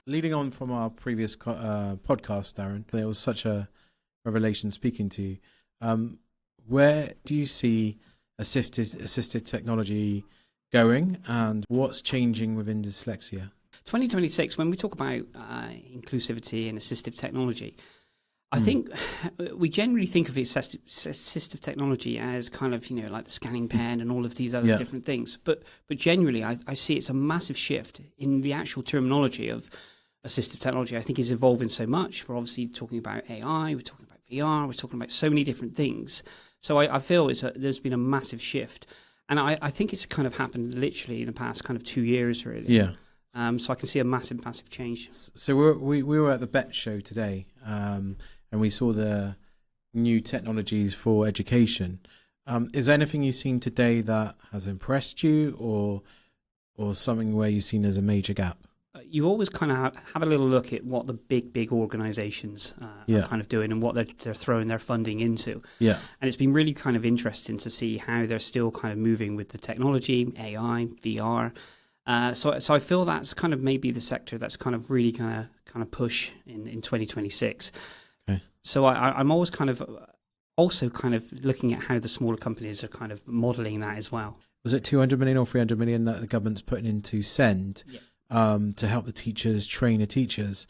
Leading on from our previous podcast, Darren, it was such a revelation speaking to you. Where do you see assisted technology going, and what's changing within dyslexia? 2026, when we talk about inclusivity and assistive technology, I think we generally think of assistive technology as kind of, like the scanning pen and all of these other different things. But generally, I see it's a massive shift in the actual terminology of assistive technology. I think is evolving so much. We're obviously talking about AI, we're talking about VR, we're talking about so many different things. So I feel there's been a massive shift. And I think it's kind of happened literally in the past kind of 2 years, really. Yeah. So I can see a massive change. So we were at the BET show today, and we saw the new technologies for education. Is there anything you've seen today that has impressed you, or something where you've seen as a major gap? You always kind of have a little look at what the big organizations are kind of doing and what they're throwing their funding into. Yeah. And it's been really kind of interesting to see how they're still kind of moving with the technology, AI, VR. So I feel that's kind of maybe the sector that's kind of really kind of push in 2026. Okay. So I'm always kind of also kind of looking at how the smaller companies are kind of modeling that as well. Was it 200 million or 300 million that the government's putting into SEND? Yeah. To help the teachers train the teachers,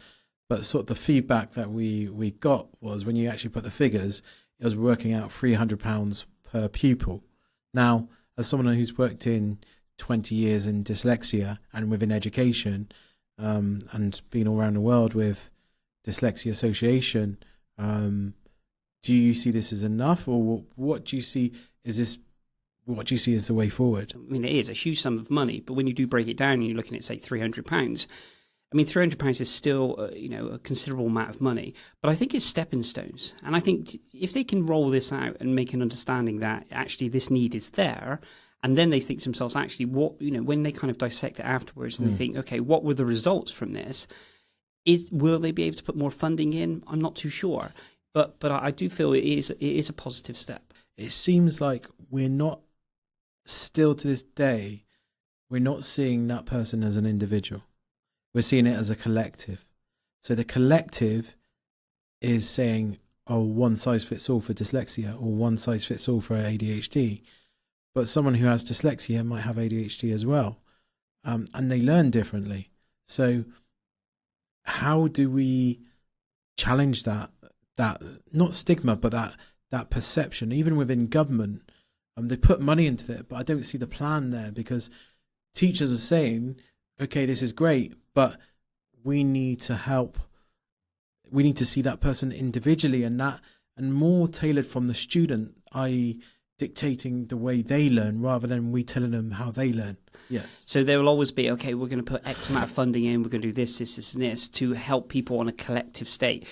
but sort of the feedback that we got was when you actually put the figures, it was working out £300 per pupil. Now, as someone who's worked in 20 years in dyslexia and within education, and been all around the world with Dyslexia Association, do you see this as enough, or what do you see? What do you see as the way forward? I mean, it is a huge sum of money, but when you do break it down and you're looking at, say, £300, I mean, £300 is still, a considerable amount of money. But I think it's stepping stones. And I think if they can roll this out and make an understanding that actually this need is there, and then they think to themselves, actually, what, when they kind of dissect it afterwards and they think, okay, what were the results from this? Will they be able to put more funding in? I'm not too sure. But I do feel it is a positive step. It seems like we're not, still to this day, we're not seeing that person as an individual. We're seeing it as a collective. So the collective is saying, oh, one size fits all for dyslexia, or one size fits all for ADHD. But someone who has dyslexia might have ADHD as well. And they learn differently. So how do we challenge that not stigma, but that perception, even within government? They put money into it, but I don't see the plan there, because teachers are saying, okay, this is great, but we need to help. We need to see that person individually, and more tailored from the student, i.e. dictating the way they learn rather than we telling them how they learn. Yes. So there will always be, okay, we're going to put X amount of funding in, we're going to do this, and this to help people on a collective state.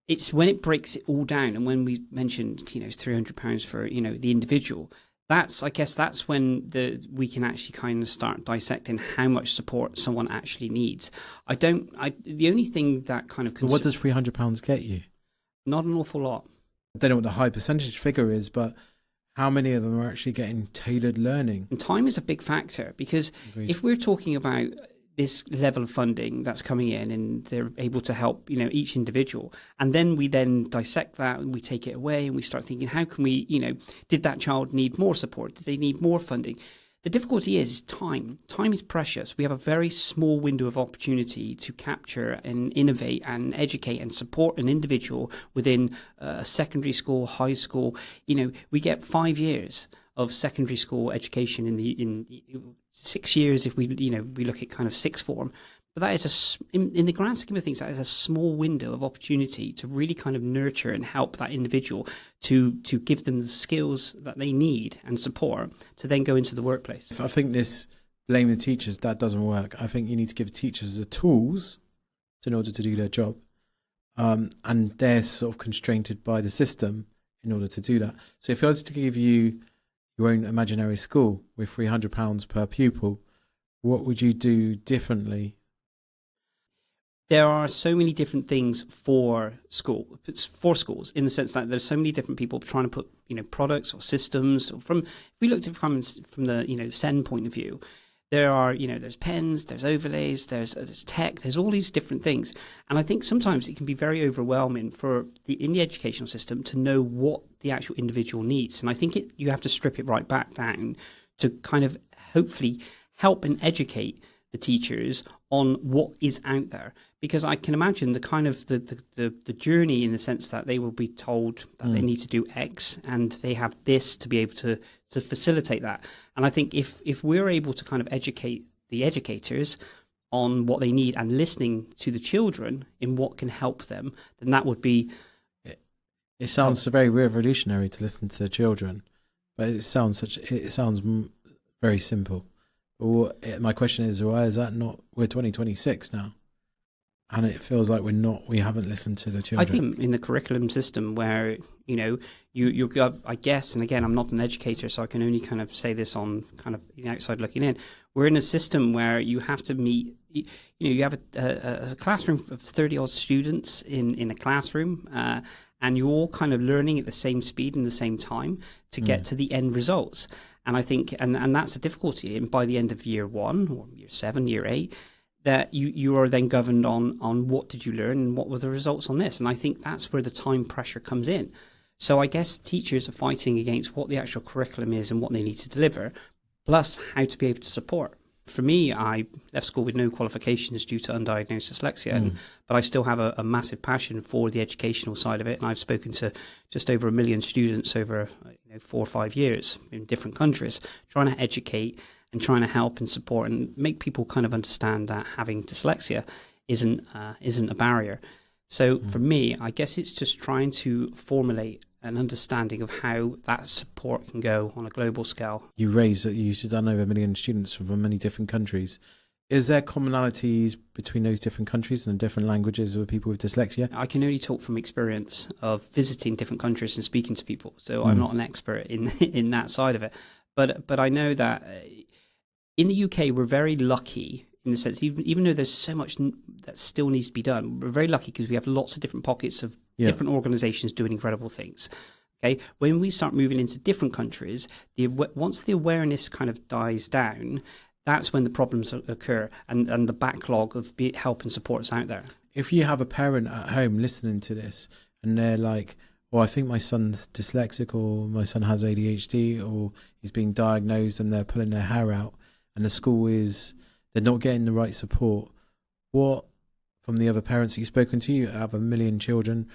It's when it breaks it all down, and when we mentioned, £300 for, the individual, I guess that's when we can actually kind of start dissecting how much support someone actually needs. The only thing that kind of... What does £300 get you? Not an awful lot. I don't know what the high percentage figure is, but how many of them are actually getting tailored learning? And time is a big factor, because if we're talking about this level of funding that's coming in and they're able to help, each individual, and then we dissect that and we take it away and we start thinking, how can we, did that child need more support? Did they need more funding? The difficulty is time. Time is precious. We have a very small window of opportunity to capture and innovate and educate and support an individual within secondary school, high school. We get 5 years of secondary school education in 6 years if we look at kind of sixth form. But that is in the grand scheme of things, that is a small window of opportunity to really kind of nurture and help that individual to give them the skills that they need and support to then go into the workplace. I think this blame the teachers, that doesn't work. I think you need to give teachers the tools in order to do their job. And they're sort of constrained by the system in order to do that. So if I was to give you your own imaginary school with £300 per pupil, what would you do differently? There are so many different things for schools, in the sense that there's so many different people trying to put, products or systems. If we looked at it from the, SEND point of view, there are, there's pens, there's overlays, there's tech, there's all these different things. And I think sometimes it can be very overwhelming in the educational system to know what the actual individual needs. And I think you have to strip it right back down to kind of hopefully help and educate the teachers on what is out there. Because I can imagine the kind of the journey, in the sense that they will be told that they need to do X and they have this to be able to facilitate that. And I think if we're able to kind of educate the educators on what they need and listening to the children in what can help them, then that would be... It sounds very revolutionary to listen to the children, but it sounds very simple. But my question is, why is that not? We're 2026 now, and it feels like we haven't listened to the children. I think in the curriculum system where you I guess, and again, I'm not an educator, so I can only kind of say this on kind of the outside looking in. We're in a system where you have to meet. You have a classroom of 30 odd students in a classroom. And you're all kind of learning at the same speed and the same time to get to the end results. And I think, and that's a difficulty. And by the end of year 1 or year 7, year 8, that you are then governed on what did you learn and what were the results on this. And I think that's where the time pressure comes in. So I guess teachers are fighting against what the actual curriculum is and what they need to deliver, plus how to be able to support. For me, I left school with no qualifications due to undiagnosed dyslexia, but I still have a massive passion for the educational side of it. And I've spoken to just over 1 million students over 4 or 5 years in different countries, trying to educate and trying to help and support and make people kind of understand that having dyslexia isn't a barrier. So for me, I guess it's just trying to formulate an understanding of how that support can go on a global scale. You raised that you've done over 1 million students from many different countries. Is there commonalities between those different countries and different languages with people with dyslexia? I can only talk from experience of visiting different countries and speaking to people. So I'm not an expert in that side of it. But I know that in the UK, we're very lucky in the sense, even though there's so much that still needs to be done, we're very lucky because we have lots of different pockets of different organizations doing incredible things. Okay, when we start moving into different countries, once the awareness kind of dies down, that's when the problems occur and the backlog of help and support's out there. If you have a parent at home listening to this and they're like, well, I think my son's dyslexic, or my son has ADHD, or he's being diagnosed, and they're pulling their hair out, and the school they're not getting the right support. What, from the other parents that you've spoken to, you have 1 million children,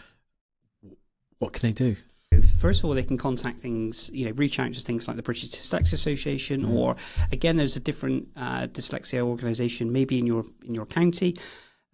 what can they do? First of all, they can contact things, reach out to things like the British Dyslexia Association, or again, there's a different dyslexia organisation maybe in your county,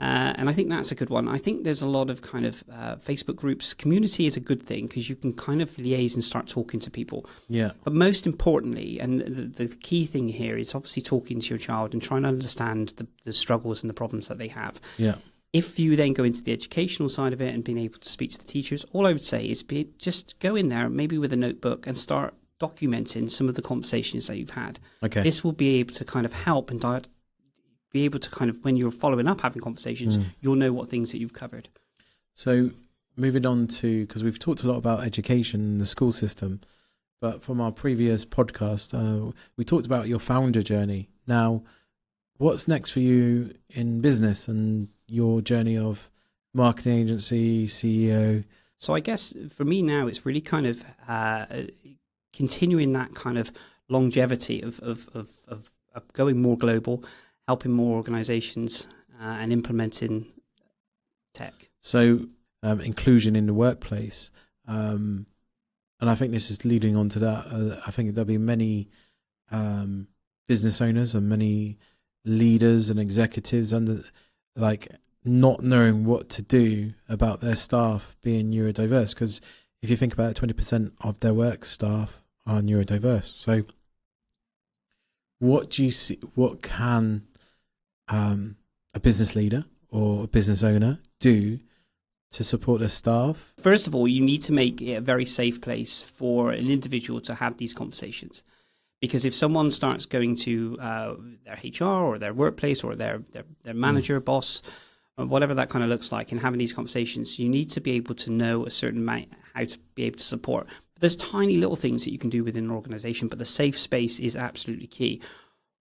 and I think that's a good one. I think there's a lot of kind of Facebook groups. Community is a good thing because you can kind of liaise and start talking to people. Yeah. But most importantly, and the key thing here is obviously talking to your child and trying to understand the struggles and the problems that they have. Yeah. If you then go into the educational side of it and being able to speak to the teachers, all I would say is just go in there, maybe with a notebook, and start documenting some of the conversations that you've had. Okay. This will be able to kind of help and be able to kind of, when you're following up having conversations, you'll know what things that you've covered. So moving on to, because we've talked a lot about education and the school system, but from our previous podcast, we talked about your founder journey. Now, what's next for you in business and your journey of marketing agency, CEO? So I guess for me now, it's really kind of continuing that kind of longevity of going more global, helping more organizations and implementing tech. So inclusion in the workplace. And I think this is leading on to that. I think there'll be many business owners and many leaders and executives not knowing what to do about their staff being neurodiverse, because if you think about it, 20% of their work staff are neurodiverse. So what do you see, what can a business leader or a business owner do to support their staff? First of all, you need to make it a very safe place for an individual to have these conversations. Because if someone starts going to their HR or their workplace or their manager, boss, or whatever that kind of looks like, and having these conversations, you need to be able to know a certain amount how to be able to support. But there's tiny little things that you can do within an organization, but the safe space is absolutely key.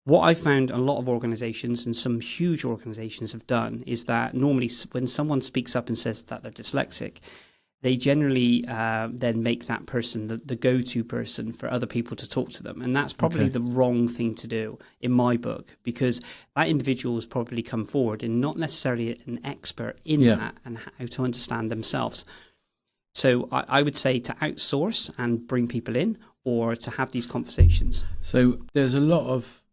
What I found a lot of organizations, and some huge organizations have done, is that normally when someone speaks up and says that they're dyslexic, they generally then make that person the go-to person for other people to talk to them. And that's probably the wrong thing to do in my book, because that individual has probably come forward and not necessarily an expert in that and how to understand themselves. So I would say to outsource and bring people in, or to have these conversations. So there's a lot of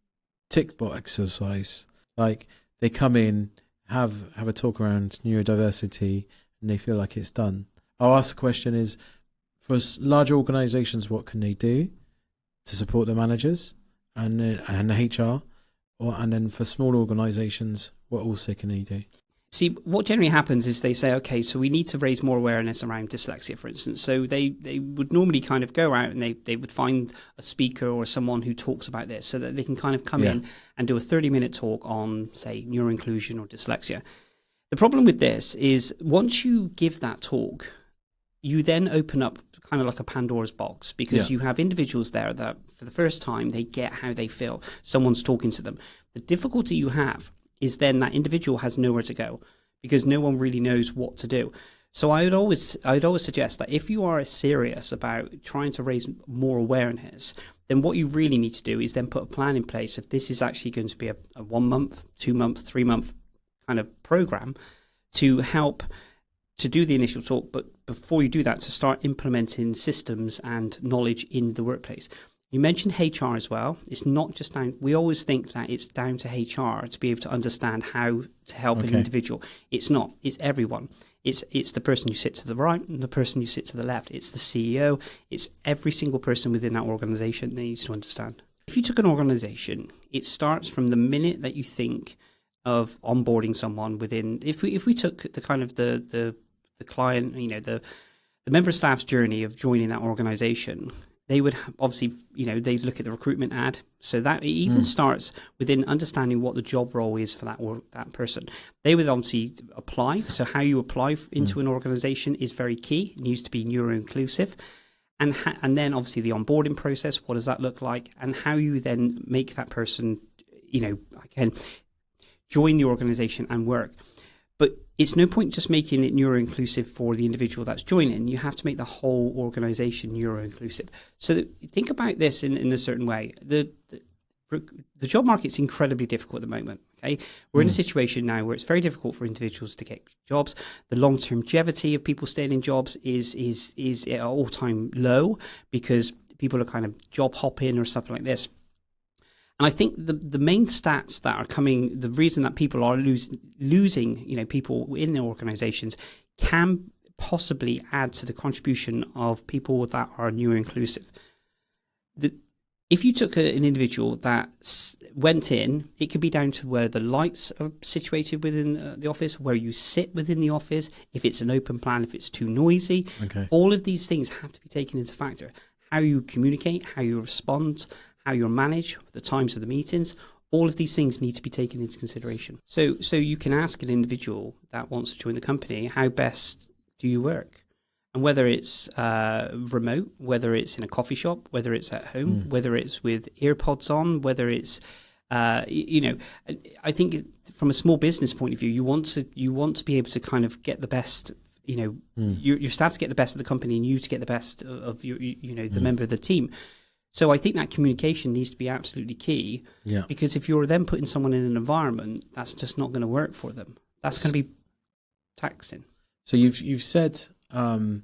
tick box exercise. Like they come in, have a talk around neurodiversity, and they feel like it's done. I'll ask the question is, for larger organisations, what can they do to support their managers and HR? And then for small organisations, what also can they do? See, what generally happens is they say, okay, so we need to raise more awareness around dyslexia, for instance. So they would normally kind of go out and they would find a speaker or someone who talks about this, so that they can kind of come in and do a 30-minute talk on, say, neuroinclusion or dyslexia. The problem with this is once you give that talk, you then open up kind of like a Pandora's box, because you have individuals there that for the first time, they get how they feel. Someone's talking to them. The difficulty you have is then that individual has nowhere to go, because no one really knows what to do. So I'd always suggest that if you are serious about trying to raise more awareness, then what you really need to do is then put a plan in place. If this is actually going to be a 1 month, 2 month, 3 month kind of program to help to do the initial talk, but before you do that, to start implementing systems and knowledge in the workplace. You mentioned HR as well. It's not just down, we always think that it's down to HR to be able to understand how to help an individual. It's not. It's everyone. It's the person you sit to the right and the person you sit to the left. It's the CEO. It's every single person within that organization that needs to understand. If you took an organization, it starts from the minute that you think of onboarding someone within, if we took the kind of the client, the member of staff's journey of joining that organization, they would obviously, they'd look at the recruitment ad. So that it even starts within understanding what the job role is for that person. They would obviously apply. So how you apply into an organization is very key. It needs to be neuro-inclusive. And then obviously the onboarding process, what does that look like? And how you then make that person, again, join the organization and work. But it's no point just making it neuro-inclusive for the individual that's joining. You have to make the whole organization neuro-inclusive. So think about this in a certain way. The job market's incredibly difficult at the moment. Okay, we're in a situation now where it's very difficult for individuals to get jobs. The long-term longevity of people staying in jobs is at an all-time low, because people are kind of job hopping or something like this. And I think the main stats that are coming, the reason that people are losing, people in their organizations can possibly add to the contribution of people that are neuro-inclusive. If you took an individual that went in, it could be down to where the lights are situated within the office, where you sit within the office, if it's an open plan, if it's too noisy. Okay. All of these things have to be taken into factor. How you communicate, how you respond, how you manage, the times of the meetings, all of these things need to be taken into consideration. So you can ask an individual that wants to join the company, how best do you work? And whether it's remote, whether it's in a coffee shop, whether it's at home, whether it's with earpods on, whether it's, I think from a small business point of view, you want to be able to kind of get the best, your staff to get the best of the company and you to get the best of your, the member of the team. So I think that communication needs to be absolutely key, because if you're then putting someone in an environment, that's just not going to work for them. That's going to be taxing. So you've said the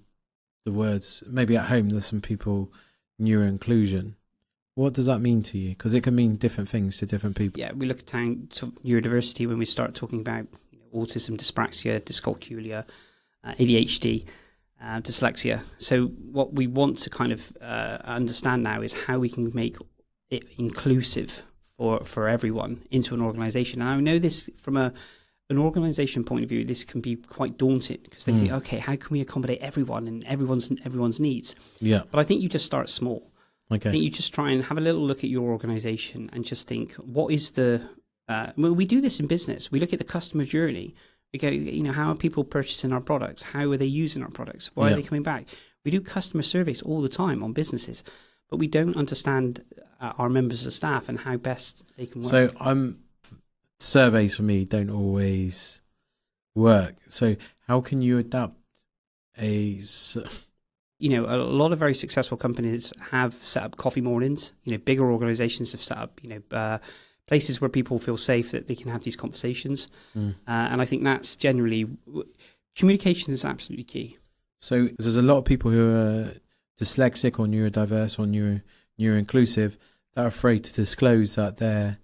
words, maybe at home there's some people, neuro-inclusion. What does that mean to you? Because it can mean different things to different people. Yeah, we look at neurodiversity when we start talking about autism, dyspraxia, dyscalculia, ADHD. Dyslexia. So what we want to kind of understand now is how we can make it inclusive for everyone into an organization. And I know this from an organization point of view, this can be quite daunting, because they think, okay, how can we accommodate everyone and everyone's needs? Yeah. But I think you just start small. Okay. I think you just try and have a little look at your organization and just think, what is we do this in business. We look at the customer journey. We go, how are people purchasing our products? How are they using our products? Why are they coming back? We do customer surveys all the time on businesses, but we don't understand our members of staff and how best they can work. So surveys for me don't always work. So how can you adapt a lot of very successful companies have set up coffee mornings. Bigger organizations have set up, places where people feel safe that they can have these conversations. And I think that's generally, communication is absolutely key. So there's a lot of people who are dyslexic or neurodiverse or neuro-inclusive that are afraid to disclose that they're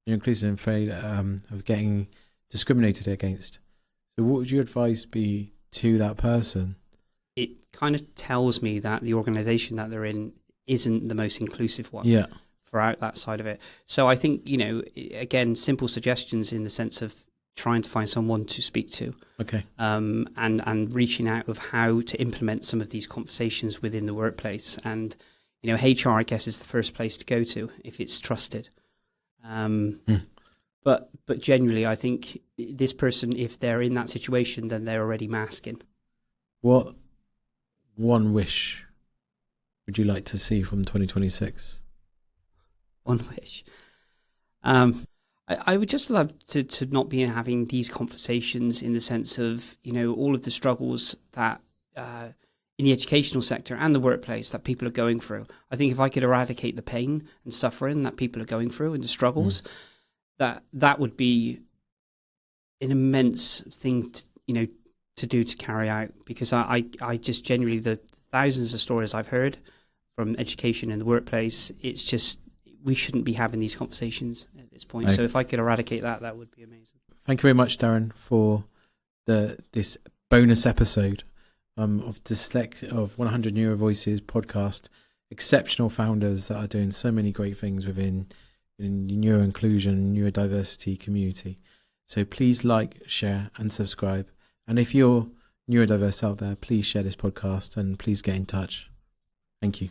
neuro-inclusive and afraid of getting discriminated against. So what would your advice be to that person? It kind of tells me that the organization that they're in isn't the most inclusive one. Yeah. For that side of it. So I think, again, simple suggestions in the sense of trying to find someone to speak to. Okay. And reaching out of how to implement some of these conversations within the workplace. And, HR, I guess, is the first place to go to if it's trusted. But generally, I think this person, if they're in that situation, then they're already masking. What one wish would you like to see from 2026? One wish. I would just love to not be having these conversations in the sense of, all of the struggles that in the educational sector and the workplace that people are going through. I think if I could eradicate the pain and suffering that people are going through and the struggles, that would be an immense thing to do, to carry out, because I just genuinely, the thousands of stories I've heard from education and the workplace, it's just, we shouldn't be having these conversations at this point. So if I could eradicate that would be amazing. Thank you very much, Darren, for this bonus episode of 100 Neuro Voices podcast. Exceptional founders that are doing so many great things within neuro inclusion, neurodiversity community. So please like, share and subscribe. And if you're neurodiverse out there, please share this podcast and please get in touch. Thank you.